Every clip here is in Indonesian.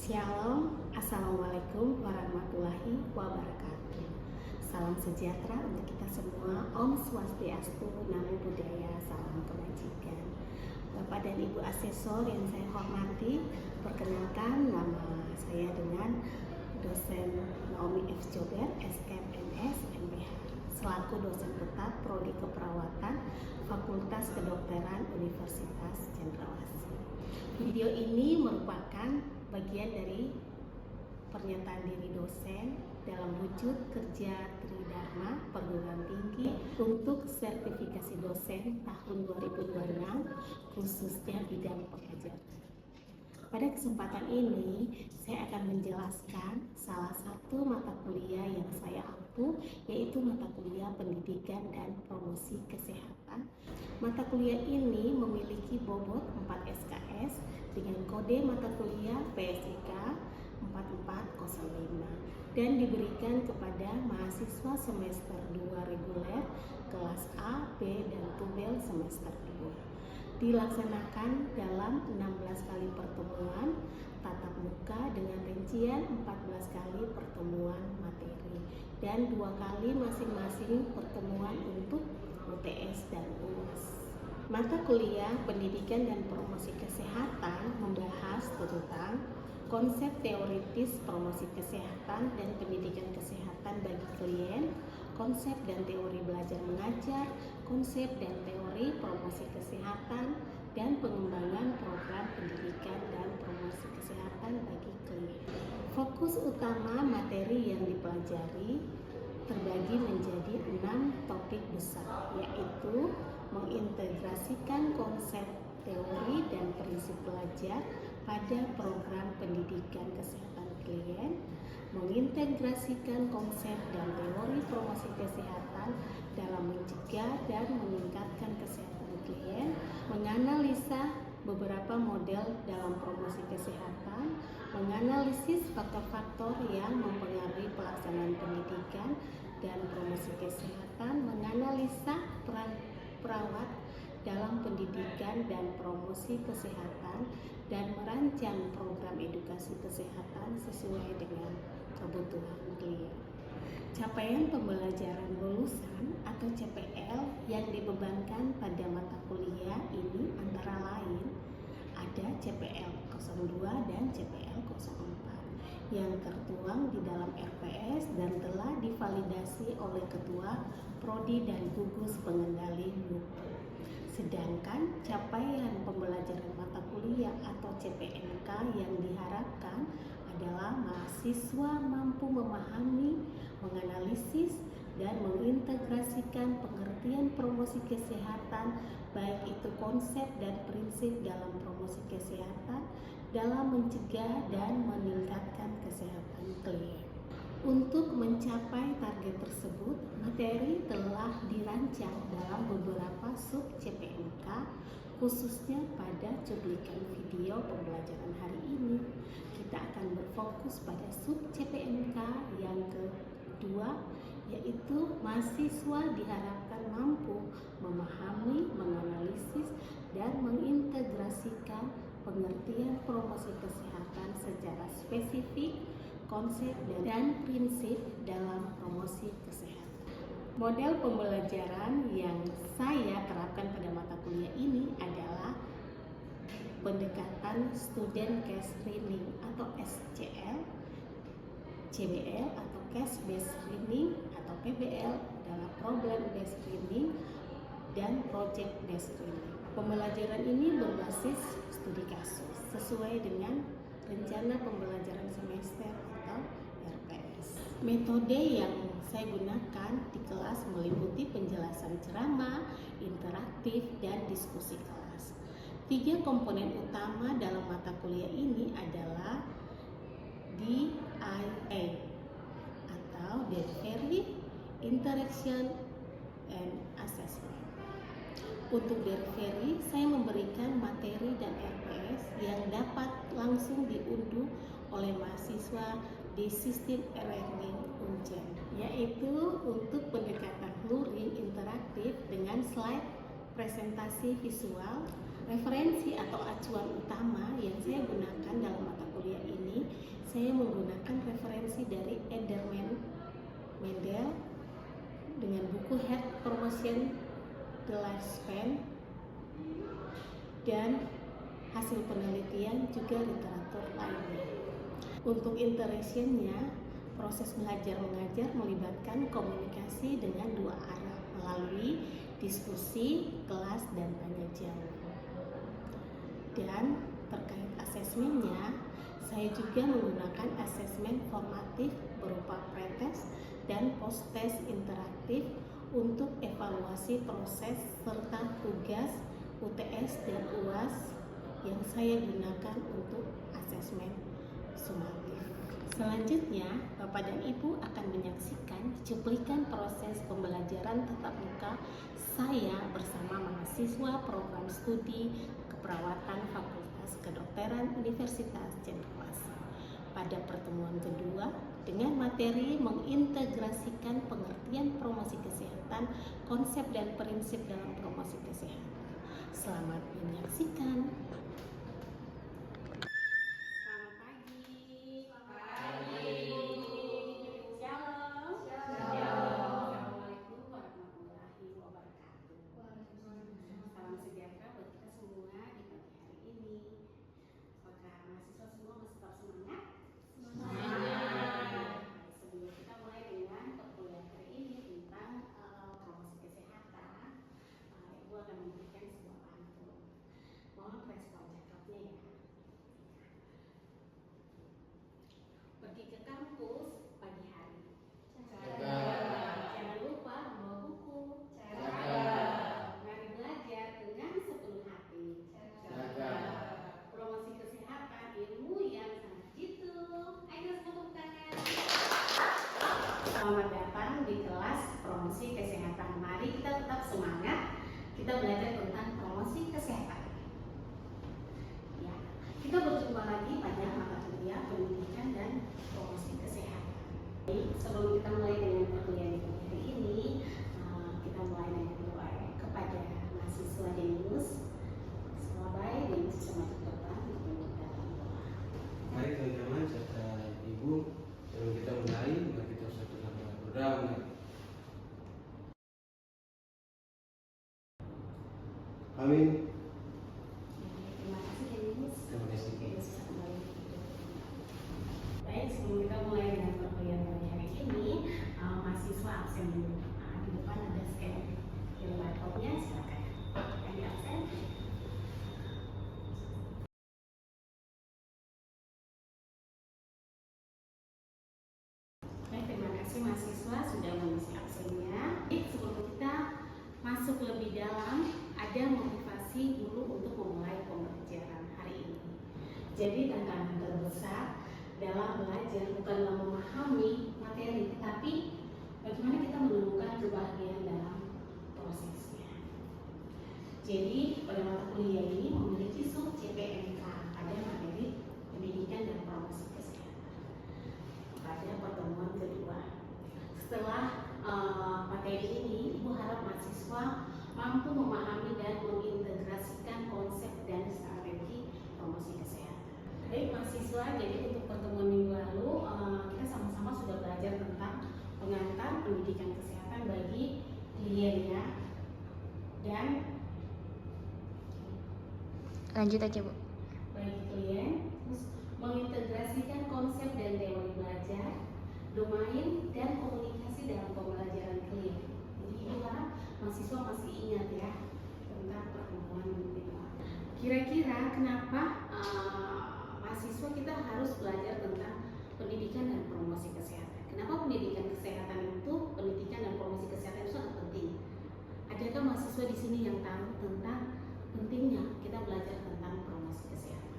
Shalom, Assalamualaikum warahmatullahi wabarakatuh. Salam sejahtera untuk kita semua. Om Swastiastu, Namo Buddhaya, salam kebajikan. Bapak dan Ibu asesor yang saya hormati, perkenalkan nama saya dengan dosen Naomi F. Jober, SKMS, MPH, selaku dosen tetap Prodi Keperawatan Fakultas Kedokteran Universitas Cendrawasih. Video ini merupakan bagian dari pernyataan diri dosen dalam wujud kerja Tridharma Perguruan Tinggi untuk sertifikasi dosen tahun 2026, khususnya bidang pengajaran. Pada kesempatan ini, saya akan menjelaskan salah satu mata kuliah yang saya ampu, yaitu mata kuliah Pendidikan dan Promosi Kesehatan. Mata kuliah ini memiliki bobot 4 SKS dengan kode mata kuliah PSIK 4405 dan diberikan kepada mahasiswa semester 2 reguler kelas A, B, dan tubel semester 2. Dilaksanakan dalam 16 kali pertemuan tatap muka dengan rincian 14 kali pertemuan materi dan 2 kali masing-masing pertemuan untuk UTS dan UAS. Mata kuliah Pendidikan dan Promosi Kesehatan membahas tentang konsep teoritis promosi kesehatan dan pendidikan kesehatan bagi klien, konsep dan teori belajar mengajar, konsep dan teori promosi kesehatan, dan pengembangan program pendidikan dan promosi kesehatan bagi klien. Fokus utama materi yang dipelajari terbagi menjadi 6 topik besar, yaitu mengintegrasikan konsep teori dan prinsip belajar pada program pendidikan kesehatan klien, mengintegrasikan konsep dan teori promosi kesehatan dalam mencegah dan meningkatkan kesehatan klien, menganalisa beberapa model dalam promosi kesehatan, menganalisis faktor-faktor yang mempengaruhi pelaksanaan pendidikan dan promosi kesehatan, menganalisa peran perawat dalam pendidikan dan promosi kesehatan, dan merancang program edukasi kesehatan sesuai dengan kebutuhan klien. Capaian pembelajaran lulusan atau CPL yang dibebankan pada mata kuliah ini antara lain ada CPL 02 dan CPL 04 yang tertuang di dalam RPS dan telah divalidasi oleh Ketua Prodi dan Gugus Pengendali Mutu. Sedangkan capaian pembelajaran mata kuliah atau CPMK yang diharapkan adalah mahasiswa mampu memahami, menganalisis, dan mengintegrasikan pengertian promosi kesehatan, baik itu konsep dan prinsip dalam promosi kesehatan dalam mencegah dan meningkatkan kesehatan klien. Untuk mencapai target tersebut, materi telah dirancang dalam beberapa sub CPMK, khususnya pada cuplikan video pembelajaran hari ini. Kita akan berfokus pada sub CPMK yang kedua, yaitu mahasiswa diharapkan mampu memahami, menganalisis, dan mengintegrasikan pengertian promosi kesehatan secara spesifik, konsep dan prinsip dalam promosi kesehatan. Model pembelajaran yang saya terapkan pada mata kuliah ini adalah pendekatan Student Case Screening atau SCL, CBL atau Case Based Screening atau PBL adalah Problem Based Screening dan Project Based Screening. Pembelajaran ini berbasis studi kasus sesuai dengan rencana pembelajaran semester atau RPS. Metode yang saya gunakan di kelas meliputi penjelasan ceramah, interaktif, dan diskusi kelas. 3 komponen utama dalam mata kuliah ini adalah DIA atau Delivery, Interaction, and Assessment. Untuk delivery, saya memberikan materi dan RPS yang dapat langsung diunduh oleh mahasiswa di sistem e-learning Unjen, yaitu untuk pendekatan luring interaktif dengan slide presentasi visual, Referensi atau acuan utama yang saya gunakan dalam mata kuliah ini, saya menggunakan referensi dari Ederman Mendel dengan buku Health Promotion the Lifespan dan hasil penelitian juga literatur lainnya. Untuk interaksinya, proses belajar mengajar melibatkan komunikasi dengan dua arah melalui diskusi, kelas, dan tanya jawab. Dan terkait asesmennya, saya juga menggunakan asesmen formatif berupa pretest dan post-test interaktif untuk evaluasi proses serta tugas UTS dan UAS yang saya gunakan untuk asesmen sumatif. Selanjutnya, Bapak dan Ibu akan menyaksikan cuplikan proses pembelajaran tatap muka saya bersama mahasiswa program studi keperawatan Fakultas Kedokteran Universitas Cendrawasih pada pertemuan kedua dengan materi mengintegrasikan pengertian promosi kesehatan, konsep dan prinsip dalam promosi kesehatan. Selamat menyaksikan. Pergi ke kampus pagi hari. Jangan lupa membawa buku. Mari belajar dengan sepenuh hati. Promosi kesehatan, ilmu yang sangat jitu. Ayo tepuk tangan. Selamat datang di kelas promosi kesehatan. Mari kita tetap semangat. Kita belajar tentang promosi kesehatan. Ya, kita berjumpa lagi pada mata kuliah pendidikan dan promosi kesehatan. Sebelum kita mulai dengan perkuliahan hari ini, kita mulai dengan doa kepada mahasiswa Denius. Selamat Denius sama depan untuk dalam doa. Mari teman-teman serta ibu, sebelum kita mulai, mari kita satu-satu berdoa. Amin. Terima kasih Denius. Terima kasih. Baik, sebelum kita mulai dengan perkuliahan hari ini, mahasiswa absen dulu. Di depan ada scan QR code-nya, silakan. Yang di absen. Baik, terima kasih mahasiswa sudah mengisi absennya. Sebelum kita masuk lebih dalam, ada motivasi dulu untuk memulai pembelajaran hari ini. Jadi tantangan terbesar dalam belajar bukanlah memahami materi, tetapi bagaimana kita menemukan kebahagiaan dalam prosesnya. Jadi pada mata kuliah ini memiliki sub CPNK pada materi pendidikan dan promosi kesehatan pada pertemuan kedua. Setelah materi ini, Ibu harap mahasiswa mampu memahami dan mengintegrasikan konsep dan strategi promosi kesehatan. Baik mahasiswa, jadi untuk pertemuan minggu lalu kita sama-sama sudah belajar tentang pengantar pendidikan kesehatan bagi kliennya dan lanjut aja Bu. Bagi klien, terus mengintegrasikan konsep dan teori belajar, domain dan komunikasi dalam pembelajaran klien. Jadi Ibu harap mahasiswa masih ingat ya tentang pertemuan minggu lalu. Kira-kira kenapa mahasiswa kita harus belajar tentang pendidikan dan promosi kesehatan? Kenapa pendidikan dan promosi kesehatan itu sangat penting? Adakah mahasiswa di sini yang tahu tentang pentingnya kita belajar tentang promosi kesehatan?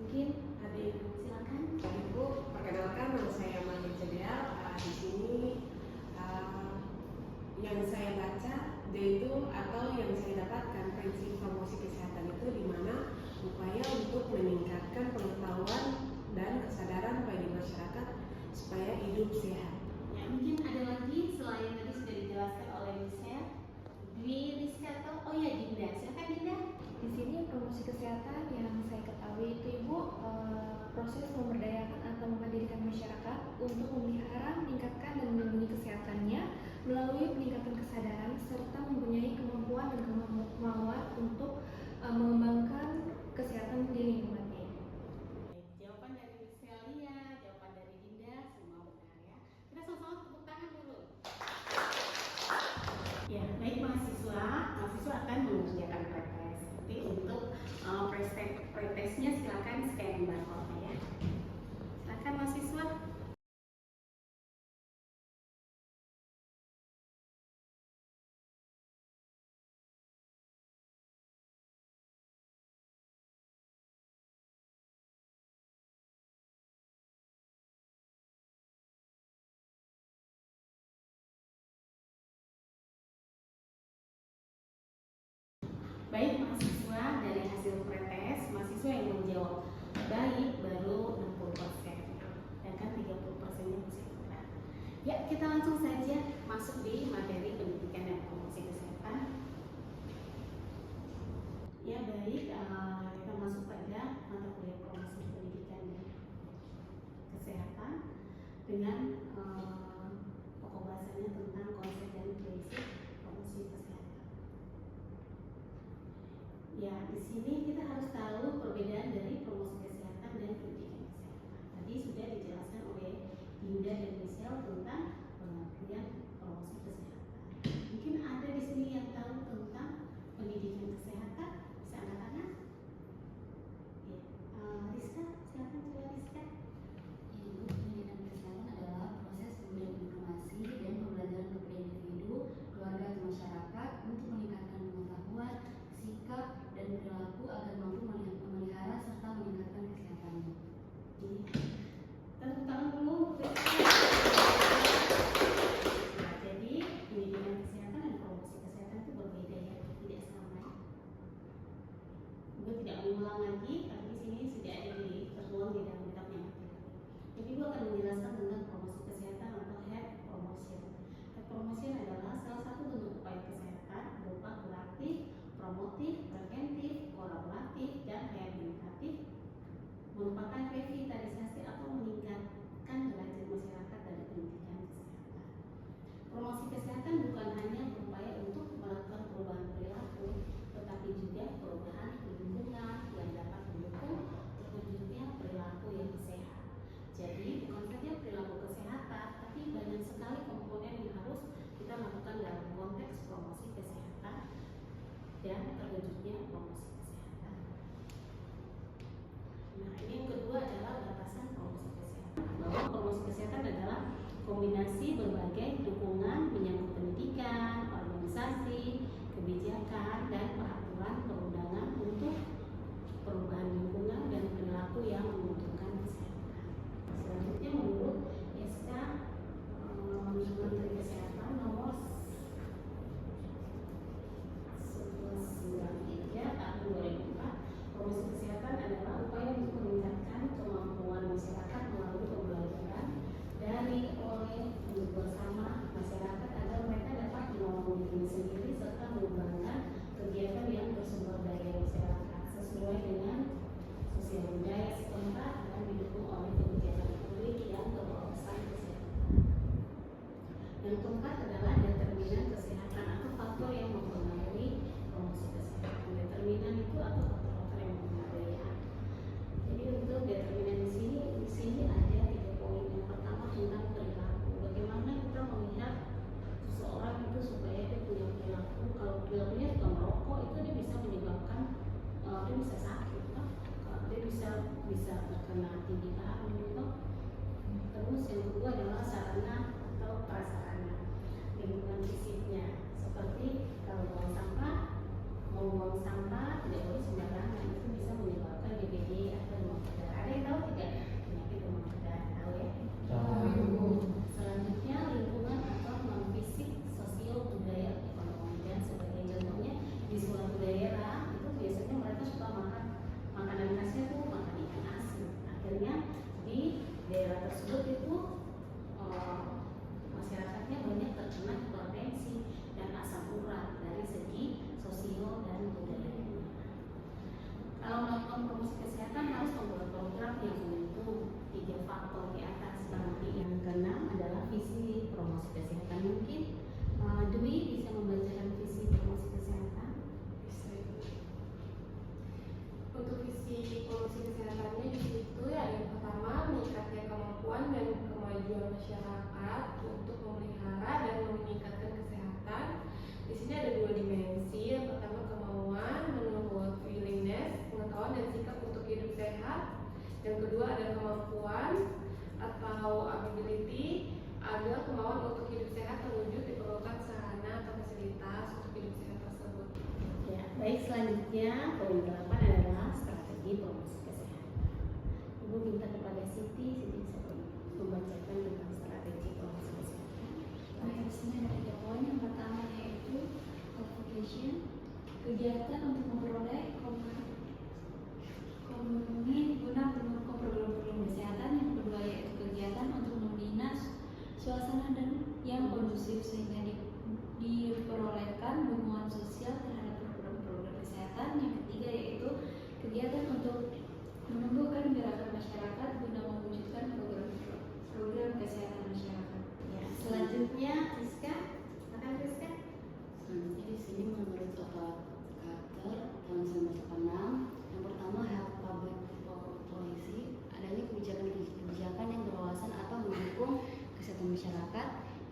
Mungkin ada yang silakan. Ibu, perkenalkan nama saya Malik Jadial. Di sini yang saya baca yaitu atau yang saya dapatkan prinsip promosi kesehatan itu di mana upaya untuk meningkatkan pengetahuan dan kesadaran bagi masyarakat supaya hidup sehat. Ya, mungkin ada lagi selain tadi sudah dijelaskan oleh Michelle, Dwi Rizkato. Oh ya, di dari hasil pretest, mahasiswa yang menjawab baik baru 60%, sedangkan 30%-nya masih kurang. Ya, kita langsung saja masuk di materi pendidikan dan promosi kesehatan. Ya baik, kita masuk pada mata kuliah promosi pendidikan dan kesehatan dengan pokok bahasanya tentang konsep dan prinsip promosi kesehatan. Ya, di sini kita harus tahu perbedaan dari promosi kesehatan dan pendidikan kesehatan. Tadi sudah dijelaskan oleh Dinda dan Michelle tentang pengertian promosi kesehatan. Mungkin ada di sini yang tahu tentang pendidikan kesehatan, bisa angkat tangan? Ya, Rizka, silakan coba Rizka. Ibu, pendidikan kesehatan adalah proses pemberian informasi dan pembelajaran kepada individu, keluarga, atau masyarakat untuk meningkatkan pengetahuan, sikap, dan perilaku agar mampu memelihara serta meningkatkan kesehatannya. Tepuk tangan dulu. Nah, jadi pendidikan kesehatan dan promosi kesehatan itu berbeda ya, tidak sama. Ibu tidak mengulang lagi, tapi di sini sudah ada tertuang di dalam kitabnya. Jadi Ibu akan menjelaskan tentang promosi kesehatan atau health promotion. Health promotion adalah salah satu bentuk upaya kesehatan berupa kuratif, promotif, preventif, kolaboratif, dan rehabilitatif, merupakan revitalisasi atau meningkatkan derajat masyarakat dari pendidikan kesehatan. Promosi kesehatan bukan hanya berupaya untuk melakukan perubahan perilaku, tetapi juga perubahan lingkungan yang dapat mendukung terwujudnya perilaku yang sehat. Jadi bukan saja perilaku kesehatan, tapi banyak sekali komponen yang harus kita lakukan dalam konteks promosi kesehatan dan terwujudnya promosi kesehatan. Nah, ini yang kedua adalah batasan promosi kesehatan. Bahwa promosi kesehatan adalah kombinasi berbagai dukungan menyangkut pendidikan, organisasi, kebijakan, dan peraturan perundangan untuk perubahan lingkungan dan perilaku yang menguntungkan kesehatan. Selanjutnya menurut SK Menteri Kesehatan nomor 1193 tahun 2004, promosi kesehatan adalah upaya untuk meningkatkan kemampuan masyarakat melalui pembelajaran dari oleh bersama masyarakat agar mereka dapat menolong diri sendiri serta mengembangkan kegiatan yang bersumber daya masyarakat sesuai dengan sosial budaya setempat dan didukung oleh kebijakan publik yang berwawasan kesehatan. Yang keempat adalah determinan kesehatan atau faktor yang mempengaruhi promosi kesehatan. Determinan itu atau faktor-faktor yang mempengaruhi. Jadi untuk determinan di sini ada 3 poin. Yang pertama tentang perilaku. Bagaimana kita melihat seseorang itu supaya dia punya perilaku. Kalau perilakunya suka merokok, itu dia bisa menyebabkan dia bisa sakit, kan? Dia bisa terkena TB gitu. Terus yang kedua adalah sarana atau prasarana, lingkungan fisiknya, seperti kalau membuang sampah tidak boleh sembarangan, itu bisa menyebabkan DBD atau demam berdarah. Ada yang tahu tidak penyakit demam berdarah? Tahu ya? Selanjutnya lingkungan atau non fisik, sosial, budaya, ekonomi, dan sebagai contohnya di suatu daerah itu biasanya mereka suka makan makanan khasnya tuh makan ikan asin. Akhirnya di daerah tersebut itu masyarakatnya banyak terkena hipertensi dan asam urat dari segi sosial dan budaya. Kalau melakukan promosi kesehatan harus membuat program yang menyentuh 3 faktor di atas. Nanti yang keenam adalah visi promosi kesehatan. Mungkin Dwi bisa membacakan visi promosi kesehatan. Untuk visi promosi kesehatannya di situ ya, yang pertama meningkatkan kemampuan dan kemajuan masyarakat untuk memelihara dan meningkatkan kesehatan. Di sini ada 2 dimensi. Yang pertama kemauan menurut willingness, pengetahuan dan sikap untuk hidup sehat. Yang kedua ada kemampuan atau ability, agar kemauan untuk hidup sehat terwujud diperlukan sarana atau fasilitas untuk hidup sehat tersebut. Ya, baik, selanjutnya poin 8 adalah strategi promosi kesehatan. Ibu minta kepada Siti bisa membacakan tentang strategi promosi kesehatan. Baik, di sini ada 3 poin. Yang pertama yaitu qualification, kegiatan untuk memperoleh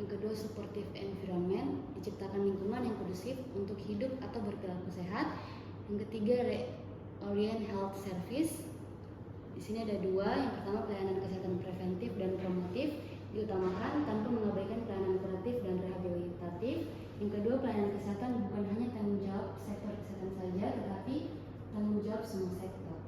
Yang kedua, supportive environment, diciptakan lingkungan yang kondusif untuk hidup atau berperilaku sehat. Yang ketiga, reorient health service. Di sini ada dua. Yang pertama, pelayanan kesehatan preventif dan promotif diutamakan tanpa mengabaikan pelayanan kuratif dan rehabilitatif. Yang kedua, pelayanan kesehatan bukan hanya tanggung jawab sektor kesehatan saja, tetapi tanggung jawab semua sektor.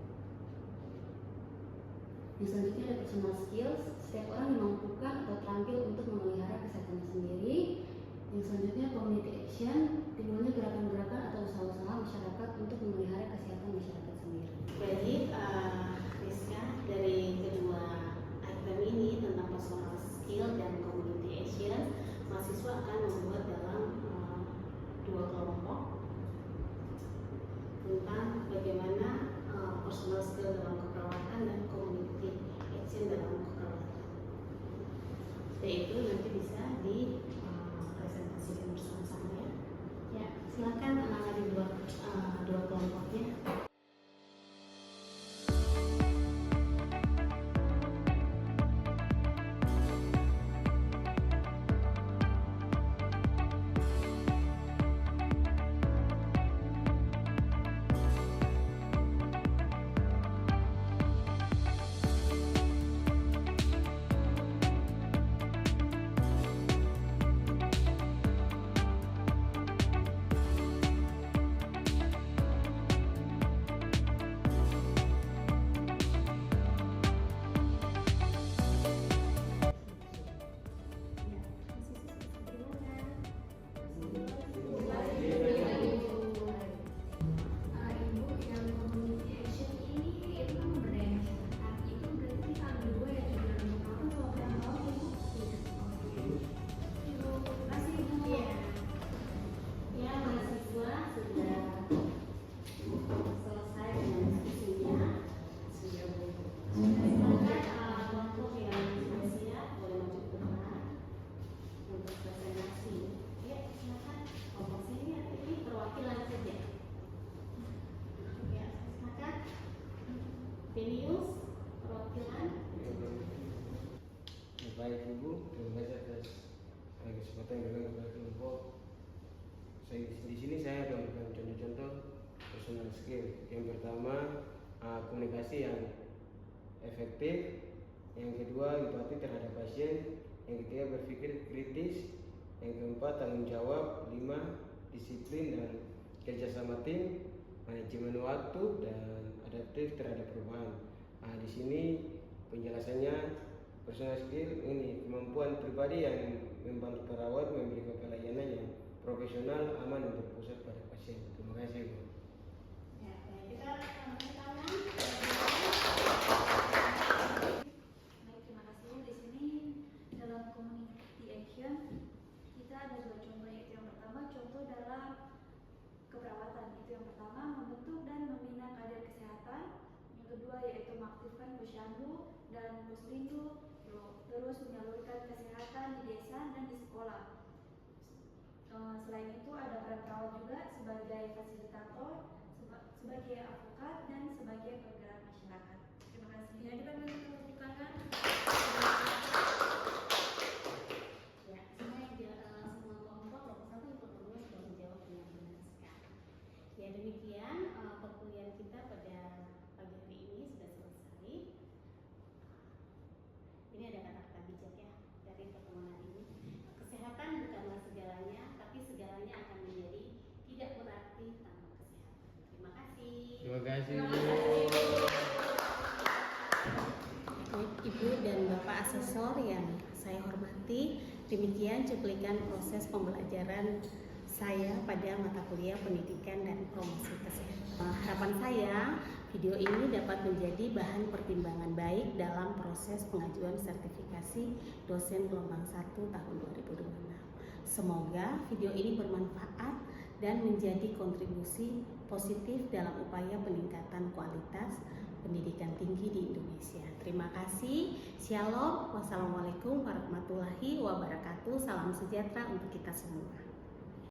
Yang selanjutnya ada personal skills. Setiap orang dimampukan atau terampil untuk memelihara kesehatannya sendiri. Yang selanjutnya community action, timbulnya gerakan-gerakan atau usaha-usaha masyarakat untuk memelihara kesehatan masyarakat sendiri. Baik, Rizka, dari kedua item ini tentang personal skill dan community action, mahasiswa akan membuat dalam dua kelompok tentang bagaimana personal skill dalam keperawatan dan community action dalam keperawatan. Yaitu nanti bisa dipresentasikan bersama-sama ya. Ya, silakan menangani dua kelompoknya. Venius, perwakilan. Baik Ibu, terima kasih atas kesempatan yang diberikan kepada kelompok. Di sini saya akan memberikan contoh-contoh personal skill. Yang pertama, komunikasi yang efektif. Yang kedua, empati terhadap pasien. Yang ketiga, berpikir kritis. Yang keempat, tanggung jawab. 5, disiplin dan kerjasama tim. Manajemen waktu dan adaptif terhadap perubahan. Di sini penjelasannya, personal skill ini kemampuan pribadi yang membantu perawat memberikan pelayanan yang profesional, aman dan berpusat pada pasien. Terima kasih, Bu. Ya, kita tangan. Baik, terima kasih. Di sini dalam community action kita ada dua contoh, yaitu yang pertama contoh dalam keperawatan. Itu yang pertama, membentuk dan membina kader kesehatan. Yang kedua yaitu mengaktifkan posyandu dan poslindu, terus menyalurkan kesehatan di desa dan di sekolah. Selain itu ada peran perawat juga sebagai fasilitator, sebagai advokat dan sebagai penggerak masyarakat. Terima kasih. Ya, kita menunjukkan Ya, semua kelompok satu untuk kedua sudah menjawab dengan benar sekali. Ya, demikian perkuliahan kita pada pagi hari ini sudah selesai. Ini ada kata-kata bijak ya dari pertemuan hari ini. Kesehatan bukanlah segalanya, tapi segalanya akan menjadi tidak berarti tanpa kesehatan. Terima kasih. Terima kasih, Bu. Baik, Ibu dan Bapak asesor yang saya hormati, demikian cuplikan proses pembelajaran saya pada mata kuliah pendidikan dan promosi kesehatan. Harapan saya, video ini dapat menjadi bahan pertimbangan baik dalam proses pengajuan sertifikasi dosen gelombang 1 tahun 2026. Semoga video ini bermanfaat dan menjadi kontribusi positif dalam upaya peningkatan kualitas pendidikan tinggi di Indonesia. Terima kasih. Shalom. Wassalamualaikum warahmatullahi wabarakatuh. Salam sejahtera untuk kita semua.